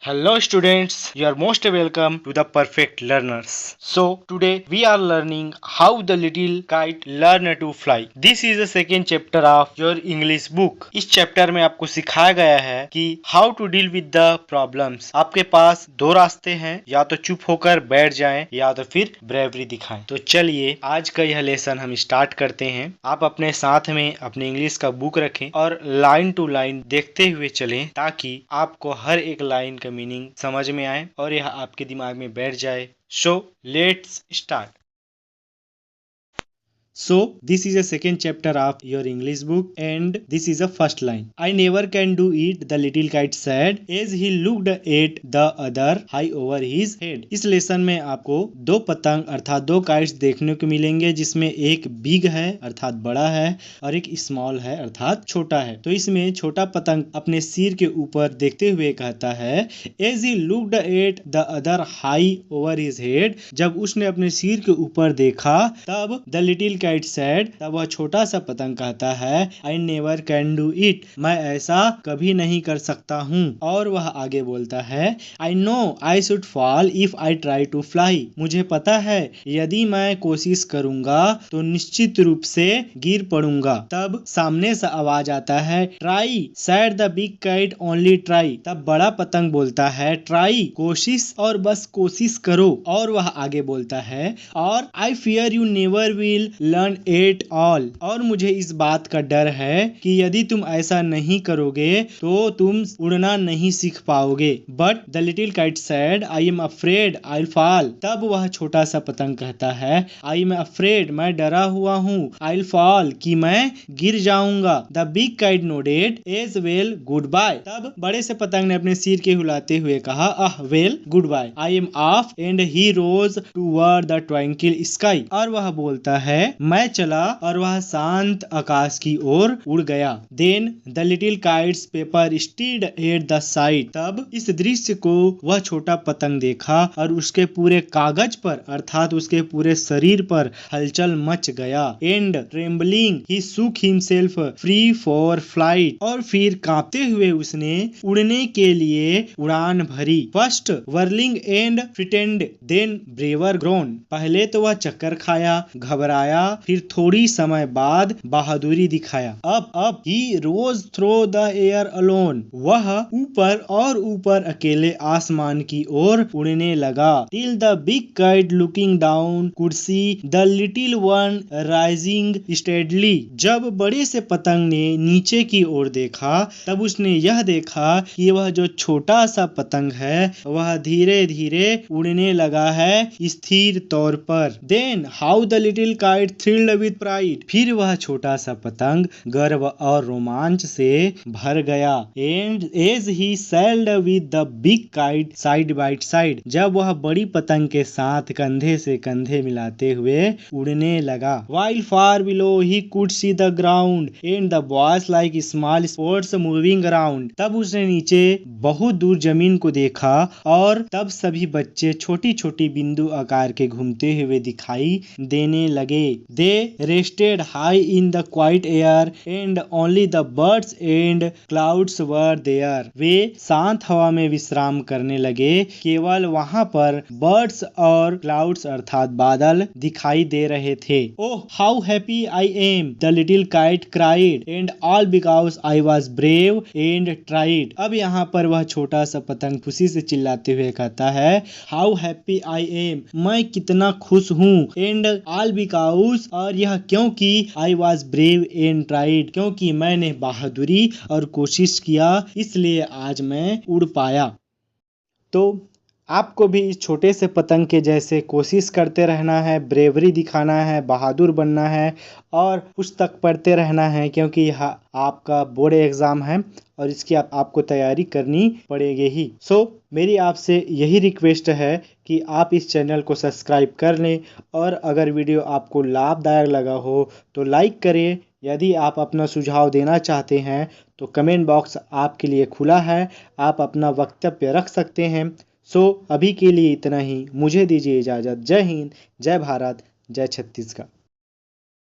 Hello students, you are most welcome to the Perfect Learners. So today we are learning how the little kite learned to fly. This is the second chapter of your English book. इस chapter में आपको सिखाया गया है कि how to deal with the problems. आपके पास दो रास्ते हैं, या तो चुप होकर बैठ जाएं या तो फिर ब्रेवरी दिखाएं। तो चलिए आज का यह लेसन हम स्टार्ट करते हैं। आप अपने साथ में अपने इंग्लिश का बुक रखें और लाइन टू लाइन देखते हुए चलें ताकि आपको हर एक लाइन का मीनिंग समझ में आए और यह आपके दिमाग में बैठ जाए। So let's start. So this is a second chapter of your English book and this is the first line. I never can do it, the little kite said as he looked at the other high over his head. इस lesson में आपको दो पतंग अर्थात दो kites देखने को मिलेंगे, जिसमें एक बिग है अर्थात बड़ा है और एक स्मॉल है अर्थात छोटा है। तो इसमें छोटा पतंग अपने सिर के ऊपर देखते हुए कहता है as he looked at the other high over his head, जब उसने अपने सिर के ऊपर देखा तब the little kite said, तब वह छोटा सा पतंग कहता है I never can do it, मैं ऐसा कभी नहीं कर सकता हूँ। और वह आगे बोलता है I know I should fall if I try to fly, मुझे पता है यदि मैं कोशिश करूंगा तो निश्चित रूप से गिर पड़ूंगा। तब सामने से आवाज आता है try said the big kite, only try, तब बड़ा पतंग बोलता है try कोशिश और बस कोशिश करो। और वह आगे बोलता है और I fear you never will learn at all, और मुझे इस बात का डर है कि यदि तुम ऐसा नहीं करोगे तो तुम उड़ना नहीं सीख पाओगे। But the little kite said I am afraid I'll fall, तब वह छोटा सा पतंग कहता है I am afraid, मैं डरा हुआ हूँ, I'll fall, कि मैं गिर जाऊंगा। The big kite nodded as well goodbye, तब बड़े से पतंग ने अपने सिर के हिलाते हुए कहा well goodbye, I am off, and he rose toward the tranquil sky, और वह बोलता है मैं चला और वह शांत आकाश की ओर उड़ गया। Then the little kite's paper stood at the side, तब इस दृश्य को वह छोटा पतंग देखा और उसके पूरे कागज पर अर्थात उसके पूरे शरीर पर हलचल मच गया। And trembling he shook himself free for flight, और फिर कांपते हुए उसने उड़ने के लिए उड़ान भरी। First whirling and frightened, then braver grown, पहले तो वह चक्कर खाया, घबराया, फिर थोड़ी समय बाद बहादुरी दिखाया। अब he rose through the air alone, वह ऊपर और ऊपर अकेले आसमान की ओर उड़ने लगा। Till the big kite looking down could see the little one rising steadily, जब बड़े से पतंग ने नीचे की ओर देखा तब उसने यह देखा कि वह जो छोटा सा पतंग है वह धीरे धीरे उड़ने लगा है स्थिर तौर पर। Then how the little kite thrilled with pride, फिर वह छोटा सा पतंग गर्व और रोमांच से भर गया। And as he sailed with the big kite side by side, जब वह बड़ी पतंग के साथ कंधे से कंधे मिलाते हुए उड़ने लगा। While far below he could see the ground and the boys like small spots moving around, तब उसने नीचे बहुत दूर जमीन को देखा और तब सभी बच्चे छोटी छोटी बिंदु आकार के घूमते हुए दिखाई देने लगे। They rested high in the quiet air and only the birds and clouds were there, वे शांत हवा में विश्राम करने लगे, केवल वहां पर बर्ड्स और क्लाउड्स अर्थात बादल दिखाई दे रहे थे। Oh how happy I am, the little kite cried, and all because I was brave and tried, अब यहाँ पर वह छोटा सा पतंग खुशी से चिल्लाते हुए कहता है how happy I am, मैं कितना खुश हूँ, and all because, और यह क्योंकि I was brave and tried, क्योंकि मैंने बहादुरी और कोशिश किया इसलिए आज मैं उड़ पाया। तो आपको भी इस छोटे से पतंग के जैसे कोशिश करते रहना है, ब्रेवरी दिखाना है, बहादुर बनना है और पुस्तक पढ़ते रहना है, क्योंकि यह आपका बोर्ड एग्ज़ाम है और इसकी आपको तैयारी करनी पड़ेगी ही। मेरी आपसे यही रिक्वेस्ट है कि आप इस चैनल को सब्सक्राइब कर लें और अगर वीडियो आपको लाभदायक लगा हो तो लाइक करें। यदि आप अपना सुझाव देना चाहते हैं तो कमेंट बॉक्स आपके लिए खुला है, आप अपना वक्तव्य रख सकते हैं। अभी के लिए इतना ही, मुझे दीजिए इजाज़त। जय हिंद, जय भारत, जय छत्तीसगढ़।